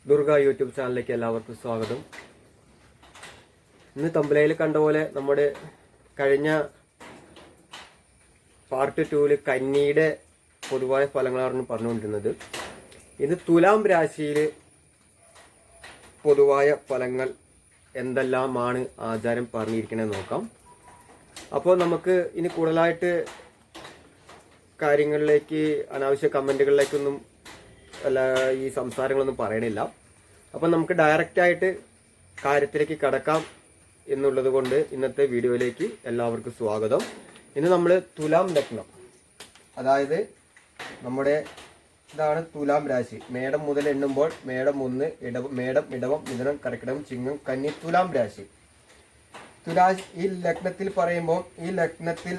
Durga YouTube ചാനലിലേക്ക് എല്ലാവർക്കും സ്വാഗതം. ഇന്ന് തമ്പലയിൽ കണ്ട പോലെ നമ്മുടെ കഴിഞ്ഞ പാർട്ട് 2 കന്നിയുടെ പൊതുവായ ഫലങ്ങളാണ് പറഞ്ഞുകൊണ്ടിരുന്നത്. ഇന്ന് തുലാം രാശിയിൽ പൊതുവായ ഫലങ്ങൾ എന്തെല്ലാമാണ് ആചാരം പറഞ്ഞിരിക്കണമെന്ന് നോക്കാം. അപ്പോൾ നമുക്ക് ഇനി കൂടുതലായിട്ട് കാര്യങ്ങളിലേക്ക് അനാവശ്യ കമൻറ്റുകളിലേക്കൊന്നും അല്ല ഈ സംസാരങ്ങളൊന്നും പറയണില്ല. അപ്പം നമുക്ക് ഡയറക്റ്റായിട്ട് കാര്യത്തിലേക്ക് കടക്കാം എന്നുള്ളത് കൊണ്ട് ഇന്നത്തെ വീഡിയോയിലേക്ക് എല്ലാവർക്കും സ്വാഗതം. ഇന്ന് നമ്മൾ തുലാം ലഗ്നം, അതായത് നമ്മുടെ ഇതാണ് തുലാം രാശി. മേടം മുതൽ എണ്ണുമ്പോൾ മേടം 1, മേടം, ഇടവം, മിഥുനം, കർക്കിടകം, ചിങ്ങം, കന്നി, തുലാം രാശി. ഈ ലഗ്നത്തിൽ പറയുമ്പോൾ ഈ ലഗ്നത്തിൽ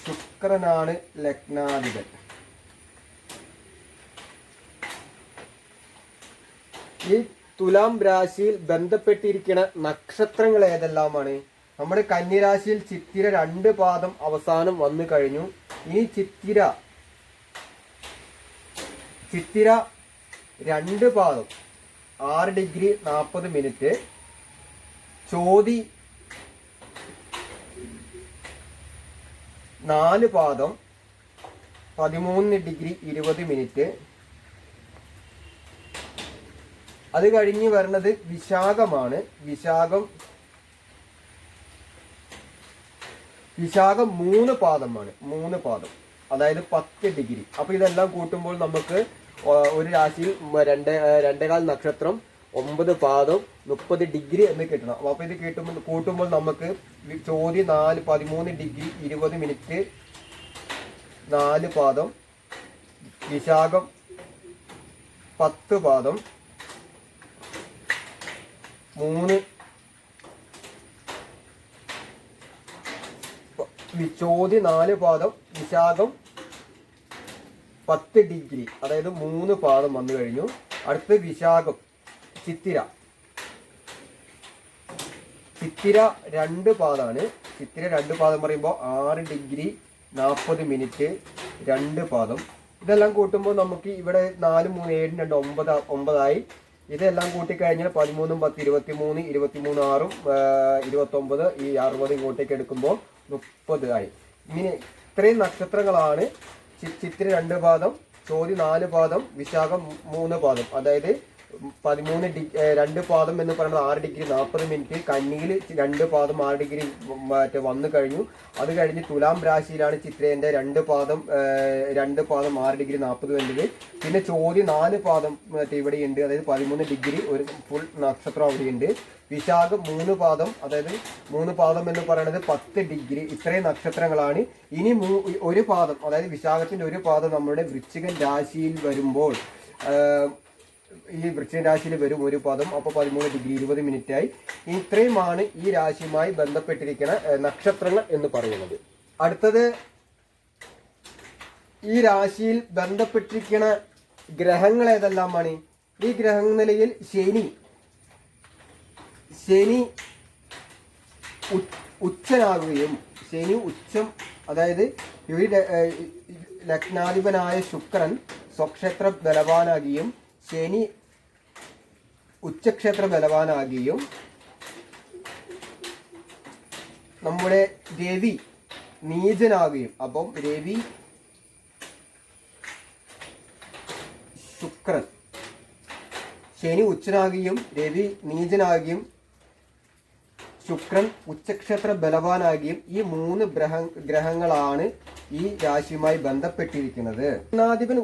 ശുക്രനാണ് ലഗ്നാധിപൻ. ഈ തുലാം രാശിയിൽ ബന്ധപ്പെട്ടിരിക്കുന്ന നക്ഷത്രങ്ങൾ ഏതെല്ലാമാണ്? നമ്മുടെ കന്നിരാശിയിൽ ചിത്തിര 2 പാദം അവസാനം വന്നു കഴിഞ്ഞു. ഇനി ചിത്തിര 2 പാദം 6 ഡിഗ്രി 40 മിനിറ്റ്, ചോതി 4 പാദം 13 ഡിഗ്രി 20 മിനിറ്റ്. അത് കഴിഞ്ഞ് വരുന്നത് വിശാഖമാണ്. വിശാഖം 3 പാദമാണ്. 3 പാദം അതായത് 10 ഡിഗ്രി. അപ്പൊ ഇതെല്ലാം കൂട്ടുമ്പോൾ നമുക്ക് ഒരു രാശിയിൽ 2.25 നക്ഷത്രം 9 പാദം 30 ഡിഗ്രി എന്ന് കിട്ടണം. അപ്പൊ ഇത് കൂട്ടുമ്പോൾ നമുക്ക് ചോതി 13 ഡിഗ്രി 20 മിനിറ്റ് 4 പാദം, വിശാഖം 10 പാദം 3, ചോതി 4 പാദം, വിശാഖം 10 ഡിഗ്രി അതായത് 3 പാദം വന്നു കഴിഞ്ഞു. അടുത്ത് വിശാഖം ചിത്തിര 2 പാദമാണ്. ചിത്തിര 2 പാദം പറയുമ്പോൾ 6 ഡിഗ്രി 40 മിനിറ്റ് 2 പാദം. ഇതെല്ലാം കൂട്ടുമ്പോൾ നമുക്ക് ഇവിടെ 4, 3, 7, 2, 9 ഇതെല്ലാം കൂട്ടിക്കഴിഞ്ഞാൽ 13, 10, 23, 23, 6, 29, ഈ 60 ഇങ്ങോട്ടേക്ക് എടുക്കുമ്പോൾ 30 ആയി. ഇങ്ങനെ ഇത്രയും നക്ഷത്രങ്ങളാണ്. ചിത്തിര 2 പാദം, ചോതി 4 പാദം, വിശാഖം 3 പാദം, അതായത് 2 പാദം എന്ന് പറയുന്നത് 6 ഡിഗ്രി 40 മിനിറ്റ്. കന്നിയിൽ 2 പാദം 6 ഡിഗ്രി വന്നു കഴിഞ്ഞു. അത് കഴിഞ്ഞ് തുലാം രാശിയിലാണ് ചിത്രേന്റെ 2 പാദം 6 ഡിഗ്രി 40 മിനിറ്റ്. പിന്നെ ചോതി 4 പാദം ഇവിടെയുണ്ട്, അതായത് 13 ഡിഗ്രി ഒരു ഫുൾ നക്ഷത്രം അവിടെയുണ്ട്. വിശാഖം 3 പാദം, അതായത് 3 പാദം എന്ന് പറയുന്നത് 10 ഡിഗ്രി. ഇത്രയും നക്ഷത്രങ്ങളാണ്. ഇനി 1 പാദം, അതായത് വിശാഖത്തിന്റെ 1 പാദം നമ്മുടെ വൃശ്ചികൻ രാശിയിൽ വരുമ്പോൾ ഈ വൃശ്ചിക രാശിയിൽ വരും 1 പാദം. അപ്പോൾ 13 ഡിഗ്രി 20 മിനിറ്റ് ആയി. ഇത്രയുമാണ് ഈ രാശിയുമായി ബന്ധപ്പെട്ടിരിക്കുന്ന നക്ഷത്രങ്ങൾ എന്ന് പറയുന്നത്. അടുത്തത് ഈ രാശിയിൽ ബന്ധപ്പെട്ടിരിക്കുന്ന ഗ്രഹങ്ങൾ ഏതെല്ലാമാണ്? ഈ ഗ്രഹ നിലയിൽ ശനി ഉച്ചനാകുകയും, ശനി ഉച്ചം, അതായത് ലഗ്നാധിപനായ ശുക്രൻ സ്വക്ഷേത്ര ബലവാനാകുകയും ശനി ഉച്ചക്ഷേത്ര ബലവാനാകുകയും നമ്മുടെ രവി നീചനാകുകയും, അപ്പം രവി ശുക്രൻ ശനി ഉച്ചനാകുകയും രവി നീചനാകുകയും ശുക്രൻ ഉച്ചക്ഷേത്ര ബലവാനാകുകയും ഈ 3 ഗ്രഹങ്ങളാണ് ഈ രാശിയുമായി ബന്ധപ്പെട്ടിരിക്കുന്നത്. ലഗ്നാധിപൻ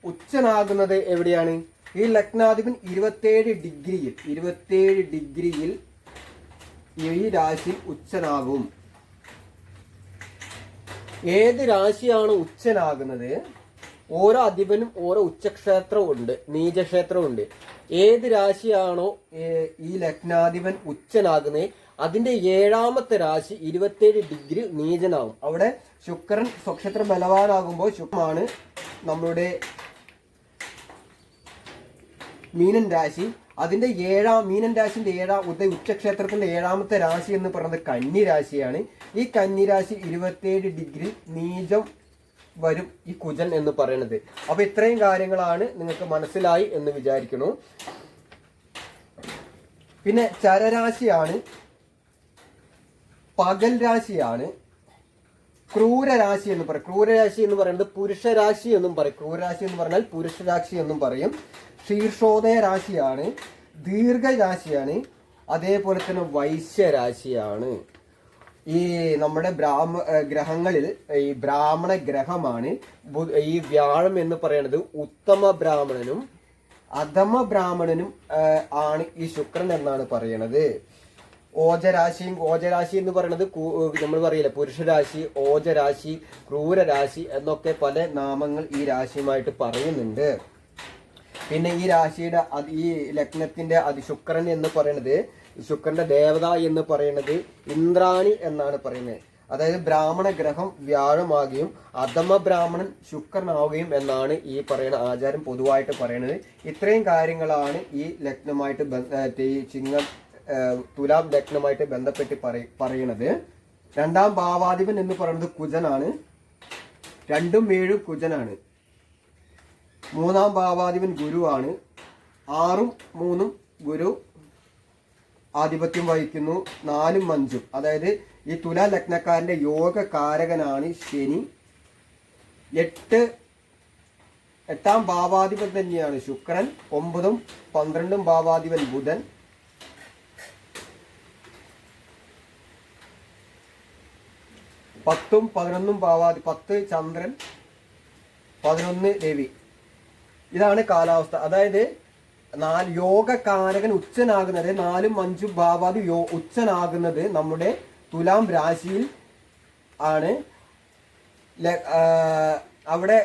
ഉച്ചനാകുന്നത് എവിടെയാണ്? ഈ ലഗ്നാധിപൻ 27 ഡിഗ്രിയിൽ ഈ രാശി ഉച്ചനാകും. ഏത് രാശിയാണ് ഉച്ചനാകുന്നത്? ഓരോ അധിപനും ഓരോ ഉച്ചക്ഷേത്രമുണ്ട്, നീചക്ഷേത്രമുണ്ട്. ഏത് രാശിയാണോ ഈ ലഗ്നാധിപൻ ഉച്ചനാകുന്നത് അതിന്റെ 7ാമത്തെ രാശി 27 ഡിഗ്രി നീചനാകും. അവിടെ ശുക്രൻ സ്വക്ഷേത്ര ബലവാനാകുമ്പോൾ ശുക്രമാണ് നമ്മളുടെ മീനൻ രാശി. അതിന്റെ മീനൻ രാശിന്റെ ഉച്ചക്ഷേത്രത്തിന്റെ 7ാമത്തെ രാശി എന്ന് പറയുന്നത് കന്നി രാശിയാണ്. ഈ കന്നി രാശി 27 ഡിഗ്രി നീചം വരും ഈ കുജൻ എന്ന് പറയുന്നത്. അപ്പൊ ഇത്രയും കാര്യങ്ങളാണ് നിങ്ങൾക്ക് മനസ്സിലായി എന്ന് വിചാരിക്കുന്നു. പിന്നെ ചരരാശിയാണ്, പകൽ രാശിയാണ്, ക്രൂരരാശി എന്ന് പറയും. ക്രൂരരാശി എന്ന് പറയുന്നത് പുരുഷരാശി എന്നും പറയും. ക്രൂരരാശി എന്ന് പറഞ്ഞാൽ പുരുഷരാശി എന്നും പറയും. ശീർഷോദയ രാശിയാണ്, ദീർഘരാശിയാണ്, അതേപോലെ തന്നെ വൈശ്യരാശിയാണ്. ഈ നമ്മുടെ ഗ്രഹങ്ങളിൽ ഈ ബ്രാഹ്മണ ഗ്രഹമാണ് ഈ വ്യാഴം എന്ന് പറയുന്നത്. ഉത്തമ ബ്രാഹ്മണനും അധമ ബ്രാഹ്മണനും ആണ് ഈ ശുക്രൻ എന്നാണ് പറയണത്. ഓജരാശി എന്ന് പറയുന്നത് നമ്മൾ പറയില്ല പുരുഷരാശി, ഓജരാശി, ക്രൂരരാശി എന്നൊക്കെ പല നാമങ്ങൾ ഈ രാശിയുമായിട്ട് പറയുന്നുണ്ട്. പിന്നെ ഈ രാശിയുടെ ഈ ലഗ്നത്തിന്റെ ശുക്രൻ എന്ന് പറയുന്നത്, ശുക്രന്റെ ദേവത എന്ന് പറയുന്നത് ഇന്ദ്രാണി എന്നാണ് പറയുന്നത്. അതായത് ബ്രാഹ്മണ ഗ്രഹം വ്യാഴമാകുകയും അധമ ബ്രാഹ്മണൻ ശുക്രനാവുകയും എന്നാണ് ഈ പറയുന്ന ആചാരം പൊതുവായിട്ട് പറയുന്നത്. ഇത്രയും കാര്യങ്ങളാണ് ഈ ലഗ്നമായിട്ട് തുലാം ലഗ്നമായിട്ട് ബന്ധപ്പെട്ട് പറയുന്നത്. രണ്ടാം ഭാവാധിപൻ എന്ന് പറയുന്നത് കുജനാണ്. 2ഉം 7ഉം കുജനാണ്. മൂന്നാം ഭാവാധിപൻ ഗുരുവാണ്. 6ഉം 3ഉം ഗുരു ആധിപത്യം വഹിക്കുന്നു. 4ഉം 5ഉം, അതായത് ഈ തുലാ ലഗ്നക്കാരന്റെ യോഗ കാരകനാണ് ശനി. 8ാം ഭാവാധിപൻ തന്നെയാണ് ശുക്രൻ. 9ഉം 12ഉം ഭാവാധിപൻ ബുധൻ. 10ഉം 11ഉം 10 ചന്ദ്രൻ, 11 രവി. ഇതാണ് കാലാവസ്ഥ. അതായത് യോഗകാരകൻ ഉച്ചനാകുന്നത് 4ഉം 5ഉം ഭാവാദി ഉച്ചനാകുന്നത് നമ്മുടെ തുലാം രാശിയിൽ ആണ്. അവിടെ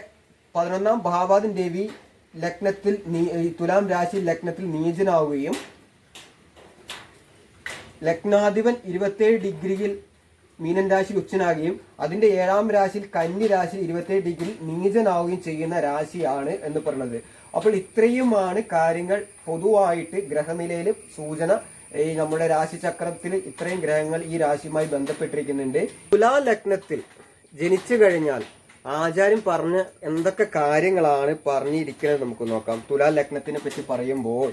11ാം ഭാവാദിൻ രവി ലഗ്നത്തിൽ തുലാം രാശി ലഗ്നത്തിൽ നീചനാവുകയും ലഗ്നാധിപൻ 27 ഡിഗ്രിയിൽ മീനൻ രാശിയിൽ ഉച്ചനാകുകയും അതിന്റെ 7ാം രാശിയിൽ കന്നി രാശിയിൽ 27 ഡിഗ്രി നീചനാവുകയും ചെയ്യുന്ന രാശിയാണ് എന്ന് പറയുന്നത്. അപ്പോൾ ഇത്രയുമാണ് കാര്യങ്ങൾ പൊതുവായിട്ട് ഗ്രഹനിലയിൽ സൂചന. ഈ നമ്മുടെ രാശിചക്രത്തിൽ ഇത്രയും ഗ്രഹങ്ങൾ ഈ രാശിയുമായി ബന്ധപ്പെട്ടിരിക്കുന്നുണ്ട്. തുലാ ലഗ്നത്തിൽ ജനിച്ചു കഴിഞ്ഞാൽ ആചാര്യം പറഞ്ഞ എന്തൊക്കെ കാര്യങ്ങളാണ് പറഞ്ഞിരിക്കുന്നത് നമുക്ക് നോക്കാം. തുലാ ലഗ്നത്തിനെ പറ്റി പറയുമ്പോൾ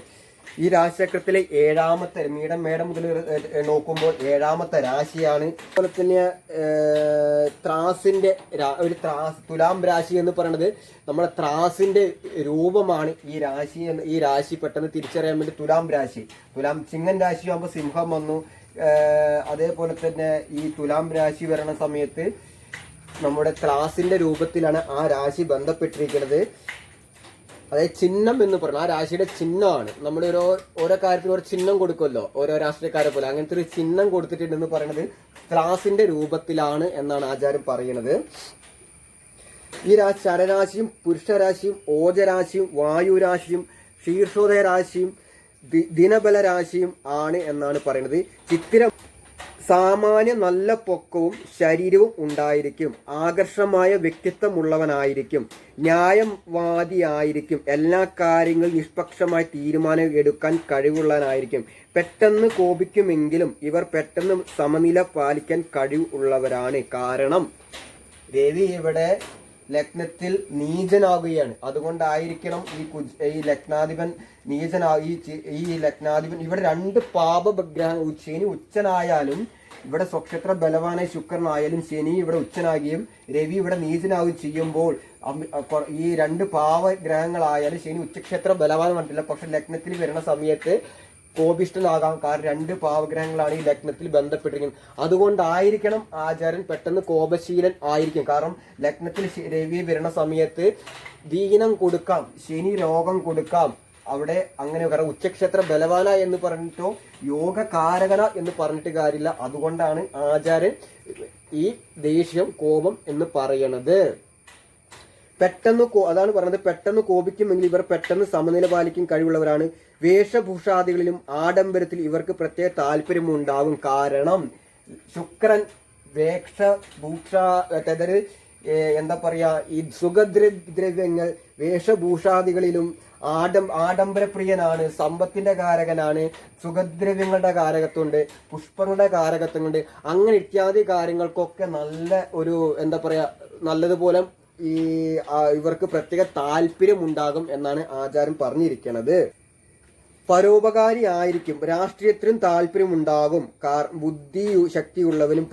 ഈ രാശിചക്രത്തിലെ 7ാമത്തെ മേടം മുതൽ നോക്കുമ്പോൾ 7ാമത്തെ രാശിയാണ്. അതുപോലെ തന്നെ തുലാം രാശി എന്ന് പറയുന്നത് നമ്മുടെ ത്രാസിന്റെ രൂപമാണ് ഈ രാശി പെട്ടെന്ന് തിരിച്ചറിയാൻ വേണ്ടി തുലാം ചിങ്ങൻ രാശിയാകുമ്പോൾ സിംഹം വന്നു. അതേപോലെ തന്നെ ഈ തുലാം രാശി വരണ സമയത്ത് നമ്മുടെ ത്രാസിന്റെ രൂപത്തിലാണ് ആ രാശി ബന്ധപ്പെട്ടിരിക്കുന്നത്. അതായത് ചിഹ്നം എന്ന് പറഞ്ഞാൽ ആ രാശിയുടെ ചിഹ്നമാണ്. നമ്മൾ ഓരോ കാര്യത്തിന് ഒരു ചിഹ്നം കൊടുക്കുമല്ലോ, ഓരോ രാഷ്ട്രീയക്കാരെ പോലെ. അങ്ങനത്തെ ഒരു ചിഹ്നം കൊടുത്തിട്ടുണ്ടെന്ന് പറയുന്നത് ത്രാസിന്റെ രൂപത്തിലാണ് എന്നാണ് ആചാരം പറയുന്നത്. ഈ ചരരാശിയും പുരുഷരാശിയും ഓജരാശിയും വായുരാശിയും ശീർഷോദയ രാശിയും ദിനബലരാശിയും ആണ് എന്നാണ് പറയുന്നത്. ചിത്തിര സാമാന്യ നല്ല പൊക്കവും ശരീരവും ഉണ്ടായിരിക്കും. ആകർഷമായ വ്യക്തിത്വമുള്ളവനായിരിക്കും. ന്യായവാദിയായിരിക്കും. എല്ലാ കാര്യങ്ങളും നിഷ്പക്ഷമായി തീരുമാനം എടുക്കാൻ കഴിവുള്ളവനായിരിക്കും. പെട്ടെന്ന് കോപിക്കുമെങ്കിലും ഇവർ പെട്ടെന്ന് സമനില പാലിക്കാൻ കഴിവുള്ളവരാണ്. കാരണം രവി ഇവിടെ ലഗ്നത്തിൽ നീചനാകുകയാണ്. അതുകൊണ്ടായിരിക്കണം ഈ ലഗ്നാധിപൻ ഈ ലഗ്നാധിപൻ ഇവിടെ 2 പാപഗ്രഹം ശനി ഉച്ചനായാലും ഇവിടെ സ്വക്ഷേത്ര ബലവാനായ ശുക്രനായാലും ശനി ഇവിടെ ഉച്ചനാകുകയും രവി ഇവിടെ നീചനാവുകയും ചെയ്യുമ്പോൾ ഈ 2 പാവഗ്രഹങ്ങളായാലും ശനി ഉച്ചക്ഷേത്ര ബലവാൻ കണ്ടില്ല. പക്ഷെ ലഗ്നത്തിൽ വരുന്ന സമയത്ത് കോപിഷ്ഠനാകാം. കാരണം 2 പാവഗ്രഹങ്ങളാണ് ഈ ലഗ്നത്തിൽ ബന്ധപ്പെട്ടിരിക്കുന്നത്. അതുകൊണ്ടായിരിക്കണം ആചാര്യൻ പെട്ടെന്ന് കോപശീലൻ ആയിരിക്കും. കാരണം ലഗ്നത്തിൽ രവി വരുന്ന സമയത്ത് ദീനം കൊടുക്കാം, ശനി രോഗം കൊടുക്കാം. അവിടെ അങ്ങനെ കാരണം ഉച്ചക്ഷേത്ര ബലവാന എന്ന് പറഞ്ഞിട്ടോ യോഗകാരകന എന്ന് പറഞ്ഞിട്ട് കാര്യമില്ല. അതുകൊണ്ടാണ് ആചാര്യൻ ഈ ദേഷ്യം കോപം എന്ന് പറയണത്. അതാണ് പറഞ്ഞത്, പെട്ടെന്ന് കോപിക്കുമെങ്കിൽ ഇവർ പെട്ടെന്ന് സമനില പാലിക്കാൻ കഴിവുള്ളവരാണ്. വേഷഭൂഷാദികളിലും ആഡംബരത്തിൽ ഇവർക്ക് പ്രത്യേക താല്പര്യമുണ്ടാകും. കാരണം ശുക്രൻ എന്താ പറയാ, ഈ സുഖദ്രവ്യങ്ങൾ വേഷഭൂഷാദികളിലും ആഡംബരപ്രിയനാണ്. സമ്പത്തിന്റെ കാരകനാണ്. സുഖദ്രവ്യങ്ങളുടെ കാരകത്വമുണ്ട്, പുഷ്പങ്ങളുടെ കാരകത്വമുണ്ട്. അങ്ങനെ ഇത്യാദി കാര്യങ്ങൾക്കൊക്കെ നല്ല ഒരു എന്താ പറയാ നല്ലതുപോലെ ഈ ഇവർക്ക് പ്രത്യേക താല്പര്യം ഉണ്ടാകും എന്നാണ് ആചാരം പറഞ്ഞിരിക്കുന്നത്. പരോപകാരി ആയിരിക്കും, രാഷ്ട്രീയത്തിനും താല്പര്യമുണ്ടാകും, ബുദ്ധി ശക്തിയുള്ളവനും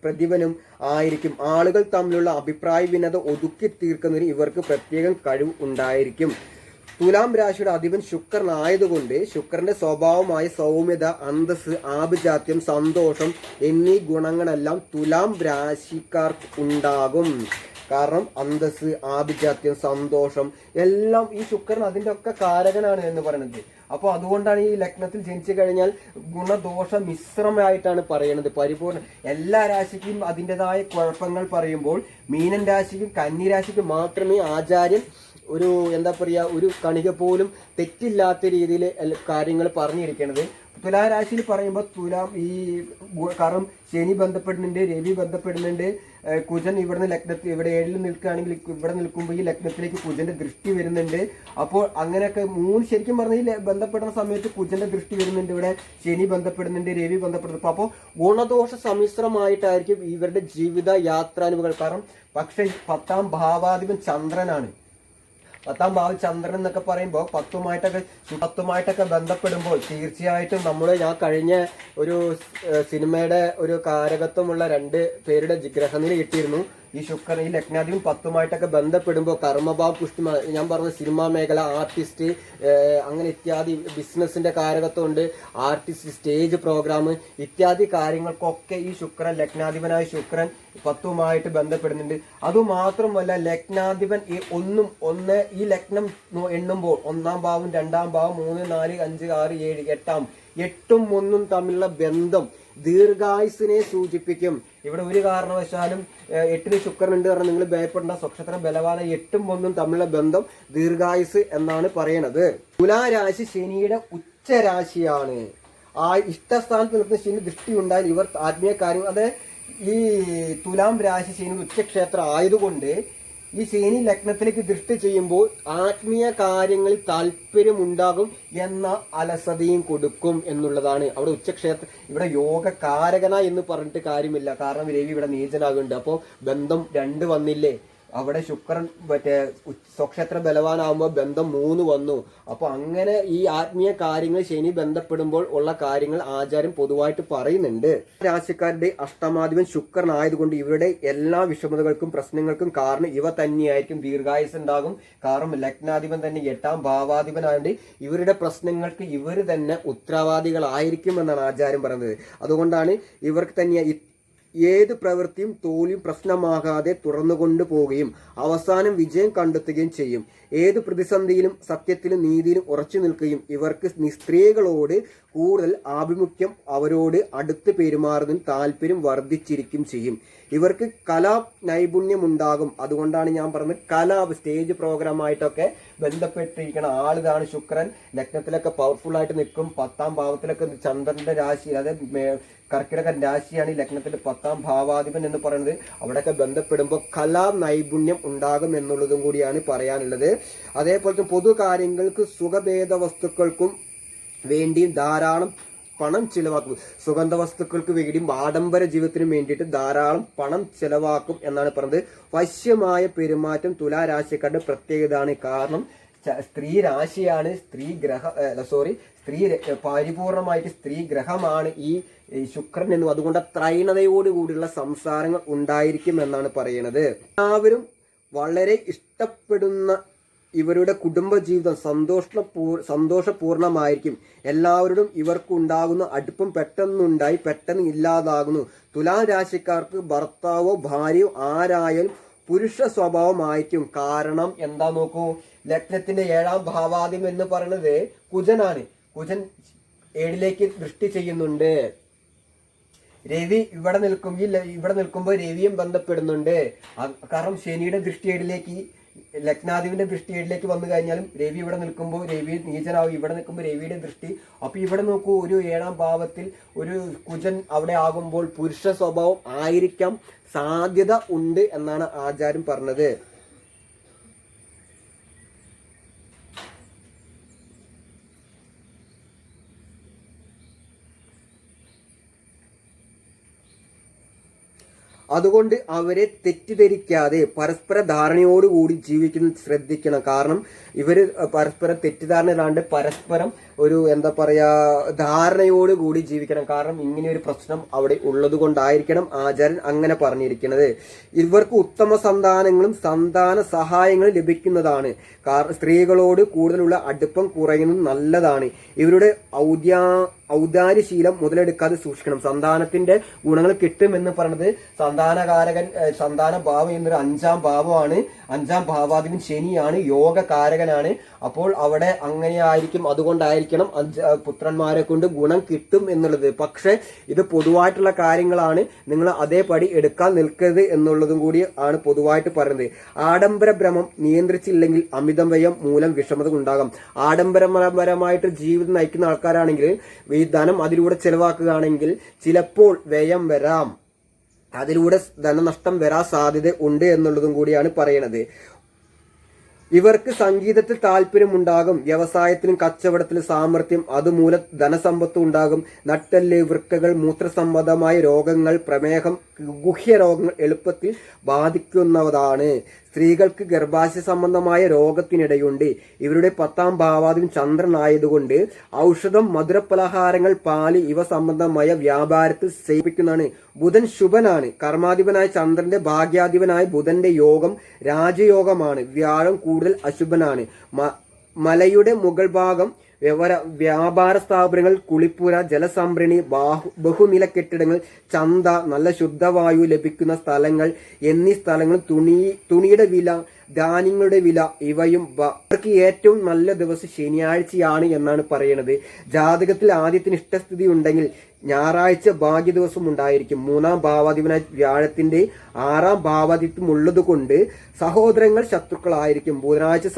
പ്രതിഭനും ആയിരിക്കും, ആളുകൾ തമ്മിലുള്ള അഭിപ്രായ ഭിന്നത ഒതുക്കി തീർക്കുന്നതിന് ഇവർക്ക് പ്രത്യേകം കഴിവ് ഉണ്ടായിരിക്കും. തുലാം രാശിയുടെ അധിപൻ ശുക്രൻ ആയതുകൊണ്ട് ശുക്രന്റെ സ്വഭാവമായ സൗമ്യത, അന്തസ്, ആഭിജാത്യം, സന്തോഷം എന്നീ ഗുണങ്ങളെല്ലാം തുലാം രാശിക്കാർക്ക് ഉണ്ടാകും. കാരണം അന്തസ്, ആഭിജാത്യം, സന്തോഷം എല്ലാം ഈ ശുക്രൻ അതിൻ്റെ ഒക്കെ കാരകനാണ് എന്ന് പറയുന്നത്. അപ്പോൾ അതുകൊണ്ടാണ് ഈ ലഗ്നത്തിൽ ജനിച്ചു കഴിഞ്ഞാൽ ഗുണദോഷ മിശ്രമായിട്ടാണ് പറയുന്നത്. പരിപൂർണ്ണ എല്ലാ രാശിക്കും അതിൻ്റെതായ കുഴപ്പങ്ങൾ പറയുമ്പോൾ മീനൻ രാശിക്കും കന്നി രാശിക്കും മാത്രമേ ആചാര്യൻ ഒരു എന്താ പറയുക ഒരു കണിക പോലും തെറ്റില്ലാത്ത രീതിയിൽ കാര്യങ്ങൾ പറഞ്ഞിരിക്കുന്നത്. തുലാരാശിയിൽ പറയുമ്പോൾ തുലാം ഈ കാരണം ശനി ബന്ധപ്പെടുന്നുണ്ട്, രവി ബന്ധപ്പെടുന്നുണ്ട്, കുജൻ ഇവിടുന്ന് ലഗ്നത്തിൽ ഇവിടെ 7 നിൽക്കുകയാണെങ്കിൽ ഇവിടെ നിൽക്കുമ്പോൾ ഈ ലഗ്നത്തിലേക്ക് കുജന്റെ ദൃഷ്ടി വരുന്നുണ്ട്. അപ്പോൾ അങ്ങനെയൊക്കെ ശരിക്കും പറഞ്ഞാൽ ബന്ധപ്പെടുന്ന സമയത്ത് കുജന്റെ ദൃഷ്ടി വരുന്നുണ്ട്, ഇവിടെ ശനി ബന്ധപ്പെടുന്നുണ്ട്, രവി ബന്ധപ്പെടുന്നുണ്ട്. അപ്പോൾ ഗുണദോഷ സമ്മിശ്രമായിട്ടായിരിക്കും ഇവരുടെ ജീവിത യാത്രാനുഭവങ്ങൾ. കാരണം പക്ഷേ 10ാം ഭാവാധിപൻ ചന്ദ്രനാണ്. 10ാം ഭാവം ചന്ദ്രൻ എന്നൊക്കെ പറയുമ്പോൾ പത്തുമായിട്ടൊക്കെ ബന്ധപ്പെടുമ്പോൾ തീർച്ചയായിട്ടും ഞാൻ കഴിഞ്ഞ ഒരു സിനിമയുടെ ഒരു കാരകത്വമുള്ള 2 പേരുടെ ഗ്രഹനില കിട്ടിയിരുന്നു. ഈ ശുക്രൻ ഈ ലഗ്നാധിപൻ 10മായിട്ടൊക്കെ ബന്ധപ്പെടുമ്പോൾ കർമ്മഭാവം പുഷ്ടി, ഞാൻ പറഞ്ഞ സിനിമാ മേഖല, ആർട്ടിസ്റ്റ്, അങ്ങനെ ഇത്യാദി ബിസിനസിന്റെ കാരകത്വമുണ്ട്, ആർട്ടിസ്റ്റ്, സ്റ്റേജ് പ്രോഗ്രാം ഇത്യാദി കാര്യങ്ങൾക്കൊക്കെ ഈ ശുക്രൻ ലഗ്നാധിപനായ ശുക്രൻ 10മായിട്ട് ബന്ധപ്പെടുന്നുണ്ട്. അതുമാത്രമല്ല ലഗ്നാധിപൻ ഈ ലഗ്നം എണ്ണുമ്പോൾ 1ാം ഭാവം, 2ാം ഭാവം, 3, 4, 5, 6, 7, 8ഉം 1ഉം തമ്മിലുള്ള ബന്ധം ദീർഘായുസിനെ സൂചിപ്പിക്കും. ഇവിടെ ഒരു കാരണവശാലും 8ന് ശുക്രൻ ഉണ്ട് കാരണം നിങ്ങൾ ഭയപ്പെടേണ്ട, നക്ഷത്രം ബലവാന 8ഉം 1ഉം തമ്മിലുള്ള ബന്ധം ദീർഘായുസ് എന്നാണ് പറയണത്. തുലാരാശി ശനിയുടെ ഉച്ചരാശിയാണ്. ആ ഇഷ്ടസ്ഥാനത്ത് നിൽക്കുന്ന ശനി ദൃഷ്ടി ഉണ്ടായാൽ ഇവർ ആത്മീയ കാര്യം, അത് ഈ തുലാം രാശി ശനി ഉച്ചക്ഷേത്രം ആയതുകൊണ്ട് ഈ ശനി ലഗ്നത്തിലേക്ക് ദൃഷ്ടി ചെയ്യുമ്പോൾ ആത്മീയ കാര്യങ്ങളിൽ താല്പര്യമുണ്ടാകും എന്ന അലസതയും കൊടുക്കും എന്നുള്ളതാണ്. അവിടെ ഉച്ചക്ഷേത്രം, ഇവിടെ യോഗ കാരകന എന്ന് പറഞ്ഞിട്ട് കാര്യമില്ല. കാരണം രവി ഇവിടെ നീചനാകുന്നുണ്ട്. അപ്പോൾ ബന്ധം 2 വന്നില്ലേ, അവിടെ ശുക്രൻ സ്വക്ഷേത്ര ബലവാനാകുമ്പോൾ ബന്ധം 3 വന്നു. അപ്പോൾ അങ്ങനെ ഈ ആത്മീയ കാര്യങ്ങൾ ശനി ബന്ധപ്പെടുമ്പോൾ ഉള്ള കാര്യങ്ങൾ ആചാരം പൊതുവായിട്ട് പറയുന്നുണ്ട്. രാശിക്കാരുടെ അഷ്ടമാധിപൻ ശുക്രൻ ആയതുകൊണ്ട് ഇവരുടെ എല്ലാ വിഷമതകൾക്കും പ്രശ്നങ്ങൾക്കും കാരണം ഇവ തന്നെയായിരിക്കും. ദീർഘായുസ് ഉണ്ടാകും. കാരണം ലഗ്നാധിപൻ തന്നെ 8ാം ഭാവാധിപനായതുകൊണ്ട് ഇവരുടെ പ്രശ്നങ്ങൾക്ക് ഇവർ തന്നെ ഉത്തരവാദികളായിരിക്കും എന്നാണ് ആചാരം പറയുന്നത്. അതുകൊണ്ടാണ് ഇവർക്ക് തന്നെ ഏത് പ്രവൃത്തിയും തോൽവിയും പ്രശ്നമാകാതെ തുറന്നുകൊണ്ടു പോവുകയും അവസാനം വിജയം കണ്ടെത്തുകയും ചെയ്യും. ഏത് പ്രതിസന്ധിയിലും സത്യത്തിലും നീതിയിലും ഉറച്ചു നിൽക്കുകയും ഇവർക്ക് സ്ത്രീകളോട് കൂടുതൽ ആഭിമുഖ്യം, അവരോട് അടുത്ത് പെരുമാറുന്നതിന് താല്പര്യം വർദ്ധിച്ചിരിക്കും ചെയ്യും. ഇവർക്ക് കലാ നൈപുണ്യമുണ്ടാകും. അതുകൊണ്ടാണ് ഞാൻ പറഞ്ഞത് സ്റ്റേജ് പ്രോഗ്രാമായിട്ടൊക്കെ ബന്ധപ്പെട്ടിരിക്കുന്ന ആളിതാണ് ശുക്രൻ. ലഗ്നത്തിലൊക്കെ പവർഫുൾ ആയിട്ട് നിൽക്കും. 10ാം ഭാവത്തിലൊക്കെ ചന്ദ്രന്റെ രാശി, അതായത് കർക്കിടക രാശിയാണ് ഈ ലഗ്നത്തിൽ 10ാം ഭാവാധിപൻ എന്ന് പറയുന്നത്. അവിടെയൊക്കെ ബന്ധപ്പെടുമ്പോൾ കലാ നൈപുണ്യം ഉണ്ടാകും എന്നുള്ളതും കൂടിയാണ് പറയാനുള്ളത്. അതേപോലെ പൊതു കാര്യങ്ങൾക്ക് സുഖഭേദ വസ്തുക്കൾക്കും വേണ്ടിയും ധാരാളം പണം ചിലവാക്കും. സുഗന്ധ വസ്തുക്കൾക്ക് വേണ്ടിയും ആഡംബര ജീവിതത്തിനും വേണ്ടിയിട്ട് ധാരാളം പണം ചിലവാക്കും എന്നാണ് പറഞ്ഞത്. വശ്യമായ പെരുമാറ്റം തുലാരാശിക്കാരുടെ പ്രത്യേകതയാണ്. കാരണം സ്ത്രീ രാശിയാണ്, സ്ത്രീ പരിപൂർണമായിട്ട് സ്ത്രീ ഗ്രഹമാണ് ഈ ശുക്രൻ എന്നും. അതുകൊണ്ട് ത്രൈണതയോടുകൂടിയുള്ള സംസാരങ്ങൾ ഉണ്ടായിരിക്കും എന്നാണ് പറയുന്നത്. എല്ലാവരും വളരെ ഇഷ്ടപ്പെടുന്ന ഇവരുടെ കുടുംബജീവിതം സന്തോഷപൂർണമായിരിക്കും. എല്ലാവരോടും ഇവർക്കുണ്ടാകുന്ന അടുപ്പം പെട്ടെന്ന് ഇല്ലാതാകുന്നു. തുലാം രാശിക്കാർക്ക് ഭർത്താവോ ഭാര്യയോ ആരായാലും പുരുഷ സ്വഭാവമായിരിക്കും. കാരണം എന്താ നോക്കൂ, ലഗ്നത്തിന്റെ 7ാം ഭാവാധിപൻ എന്ന് പറയുന്നത് കുജനാണ്. കുജൻ 7ലേക്ക് ദൃഷ്ടി ചെയ്യുന്നുണ്ട്. രവി ഇവിടെ നിൽക്കുമ്പോൾ രവിയും ബന്ധപ്പെടുന്നുണ്ട്. കാരണം ശനിയുടെ ദൃഷ്ടി 7ലേക്ക്, ലഗ്നാധിപന്റെ ദൃഷ്ടി 7ലേക്ക് വന്നു കഴിഞ്ഞാലും രവി ഇവിടെ നിൽക്കുമ്പോൾ രവി നീചനാവും. ഇവിടെ നിൽക്കുമ്പോൾ രവിയുടെ ദൃഷ്ടി. അപ്പൊ ഇവിടെ നോക്കൂ, ഒരു 7ാം ഭാവത്തിൽ ഒരു കുജൻ അവിടെ ആകുമ്പോൾ പുരുഷ സ്വഭാവം ആയിരിക്കാം സാധ്യത ഉണ്ട് എന്നാണ് ആചാര്യം പറഞ്ഞത്. അതുകൊണ്ട് അവരെ തെറ്റിദ്ധരിക്കാതെ പരസ്പര ധാരണയോടുകൂടി ജീവിക്കുന്നത് ശ്രദ്ധിക്കണം. കാരണം ഇവര് പരസ്പരം തെറ്റിദ്ധാരണയിലാണ്ട് പരസ്പരം ഒരു എന്താ പറയാ ധാരണയോടുകൂടി ജീവിക്കണം. കാരണം ഇങ്ങനെ ഒരു പ്രശ്നം അവിടെ ഉള്ളത് കൊണ്ടായിരിക്കണം ആചാര്യൻ അങ്ങനെ പറഞ്ഞിരിക്കുന്നത്. ഇവർക്ക് ഉത്തമ സന്താനങ്ങളും സന്താന സഹായങ്ങളും ലഭിക്കുന്നതാണ്. കാരണം സ്ത്രീകളോട് കൂടുതലുള്ള അടുപ്പം കുറയുന്നത് നല്ലതാണ്. ഇവരുടെ ഔദാര്യശീലം മുതലെടുക്കാതെ സൂക്ഷിക്കണം. സന്താനത്തിന്റെ ഗുണങ്ങൾ കിട്ടുമെന്ന് പറയുന്നത് സന്താനകാരകൻ സന്താന ഭാവം എന്നൊരു 5ാം ഭാവമാണ്. 5ാം ഭാവാധിപൻ ശനിയാണ്, യോഗകാരകനാണ്. അപ്പോൾ അവിടെ അങ്ങനെയായിരിക്കും. അതുകൊണ്ടായിരിക്കണം പുത്രന്മാരെ കൊണ്ട് ഗുണം കിട്ടും എന്നുള്ളത്. പക്ഷെ ഇത് പൊതുവായിട്ടുള്ള കാര്യങ്ങളാണ്, നിങ്ങൾ അതേപടി എടുക്കാൻ നിൽക്കരുത് എന്നുള്ളതും കൂടി ആണ് പൊതുവായിട്ട് പറയുന്നത്. ആഡംബര ഭ്രമം നിയന്ത്രിച്ചില്ലെങ്കിൽ അമിതം വ്യയം മൂലം വിഷമത ഉണ്ടാകാം. ആഡംബരപരമായിട്ട് ജീവിതം നയിക്കുന്ന ആൾക്കാരാണെങ്കിൽ ഈ ധനം അതിലൂടെ ചെലവാക്കുകയാണെങ്കിൽ ചിലപ്പോൾ വ്യയം വരാം, അതിലൂടെ ധനനഷ്ടം വരാൻ സാധ്യത ഉണ്ട് എന്നുള്ളതും കൂടിയാണ് പറയണത്. ഇവർക്ക് സംഗീതത്തിൽ താല്പര്യമുണ്ടാകും. വ്യവസായത്തിലും കച്ചവടത്തിലും സാമർഥ്യം, അതുമൂലം ധനസമ്പത്ത് ഉണ്ടാകും. നട്ടെല്ല്, വൃക്കകൾ, മൂത്രസംബന്ധമായ രോഗങ്ങൾ, പ്രമേഹം, ഗുഹ്യരോഗങ്ങൾ എളുപ്പത്തിൽ ബാധിക്കുന്നതാണ്. സ്ത്രീകൾക്ക് ഗർഭാശയ സംബന്ധമായ രോഗത്തിനിടയുണ്ട്. ഇവരുടെ 10ാം ഭാവാധിപൻ ചന്ദ്രനായതുകൊണ്ട് ഔഷധം, മധുരപലഹാരങ്ങൾ, പാല് ഇവ സംബന്ധമായ വ്യാപാരത്തിൽ സേവിക്കുന്നതാണ്. ബുധൻ ശുഭനാണ്. കർമാധിപനായ ചന്ദ്രന്റെ ഭാഗ്യാധിപനായ ബുധന്റെ യോഗം രാജയോഗമാണ്. വ്യാഴം കൂടുതൽ അശുഭനാണ്. മലയുടെ മുകൾ ഭാഗം വ്യാപാര സ്ഥാപനങ്ങൾ, കുളിപ്പുര, ജലസംഭരണി, ബഹുനില കെട്ടിടങ്ങൾ, ചന്ത, നല്ല ശുദ്ധവായു ലഭിക്കുന്ന സ്ഥലങ്ങൾ എന്നീ സ്ഥലങ്ങൾ, തുണിയുടെ വില, ധാന്യങ്ങളുടെ വില ഇവയും അവർക്ക് ഏറ്റവും നല്ല ദിവസം ശനിയാഴ്ചയാണ് എന്നാണ് പറയുന്നത്. ജാതകത്തിൽ ആദ്യത്തിന് ഇഷ്ടസ്ഥിതി ഉണ്ടെങ്കിൽ ഞായറാഴ്ച ഭാഗ്യ ദിവസം ഉണ്ടായിരിക്കും. 3ാം ഭാവാധിപനായ വ്യാഴത്തിന്റെ 6ാം ഭാവാധിപത്യം ഉള്ളത് കൊണ്ട് സഹോദരങ്ങൾ ശത്രുക്കളായിരിക്കും. ബുധനാഴ്ച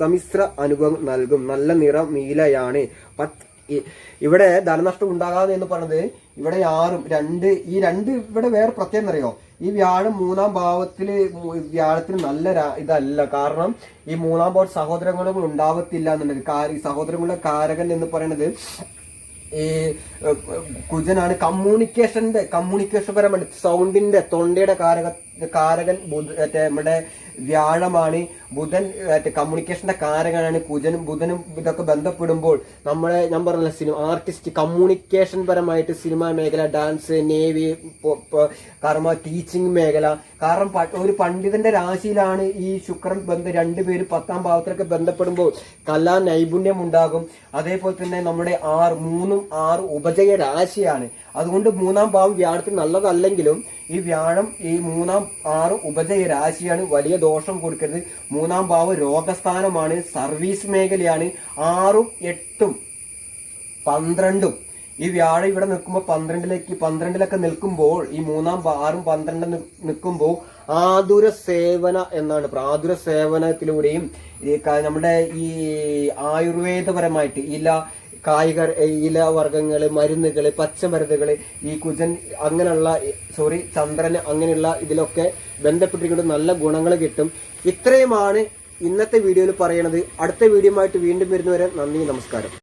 സമ്മിശ്ര അനുഭവം നൽകും. നല്ല നിറം നീലയാണ്. ഇവിടെ ധനനഷ്ടം ഉണ്ടാകാതെ എന്ന് പറഞ്ഞത് ഇവിടെ ഈ രണ്ട് ഇവിടെ വേറെ പ്രത്യേകം അറിയോ, ഈ വ്യാഴം 3ാം ഭാവത്തില് വ്യാഴത്തിന് നല്ല ഇതല്ല. കാരണം ഈ 3ാം ഭാവം സഹോദരങ്ങളും ഉണ്ടാവത്തില്ല എന്നുള്ളത്. ഈ സഹോദരങ്ങളുടെ കാരകൻ എന്ന് പറയുന്നത് ഈ കുജനാണ്. കമ്മ്യൂണിക്കേഷൻ പരമായിട്ട് സൗണ്ടിന്റെ തൊണ്ടയുടെ കാരകൻ നമ്മുടെ വ്യാഴമാണ്. ബുധൻ കമ്മ്യൂണിക്കേഷന്റെ കാരകനാണ്. ബുധനും ഇതൊക്കെ ബന്ധപ്പെടുമ്പോൾ ഞാൻ പറഞ്ഞ സിനിമ ആർട്ടിസ്റ്റ് കമ്മ്യൂണിക്കേഷൻ പരമായിട്ട് സിനിമ മേഖല, ഡാൻസ്, നേവി, ടീച്ചിങ് മേഖല. കാരണം ഒരു പണ്ഡിതന്റെ രാശിയിലാണ് ഈ ശുക്രൻ രണ്ടുപേരും 10ാം ഭാവത്തിലൊക്കെ ബന്ധപ്പെടുമ്പോൾ കലാ നൈപുണ്യം ഉണ്ടാകും. അതേപോലെ തന്നെ നമ്മുടെ 3 ഉപജയ രാശിയാണ്. അതുകൊണ്ട് 3ാം ഭാവം വ്യാഴത്തിന് നല്ലതല്ലെങ്കിലും ഈ വ്യാഴം ഈ 3 ഉപജയ രാശിയാണ്. വലിയ ദോഷം കൊടുക്കരുത്. 3ാം ഭാവം രോഗസ്ഥാനമാണ്, സർവീസ് മേഖലയാണ്. 6, 8, 12 ഈ വ്യാഴം ഇവിടെ നിൽക്കുമ്പോൾ 12ലൊക്കെ നിൽക്കുമ്പോൾ ഈ 3, 6, 12 നിൽക്കുമ്പോൾ ആതുര സേവന എന്നാണ്. ആതുര സേവനത്തിലൂടെയും നമ്മുടെ ഈ ആയുർവേദപരമായിട്ട് ഇലവർഗ്ഗങ്ങള്, മരുന്നുകള്, പച്ചമരുന്നുകള്, ഈ കുജൻ അങ്ങനെയുള്ള ചന്ദ്രന് അങ്ങനെയുള്ള ഇതിലൊക്കെ ബന്ധപ്പെട്ടിരിക്കുന്ന നല്ല ഗുണങ്ങൾ കിട്ടും. ഇത്രയുമാണ് ഇന്നത്തെ വീഡിയോയിൽ പറയണത്. അടുത്ത വീഡിയോ ആയിട്ട് വീണ്ടും വരുന്നവരെ നന്ദി, നമസ്കാരം.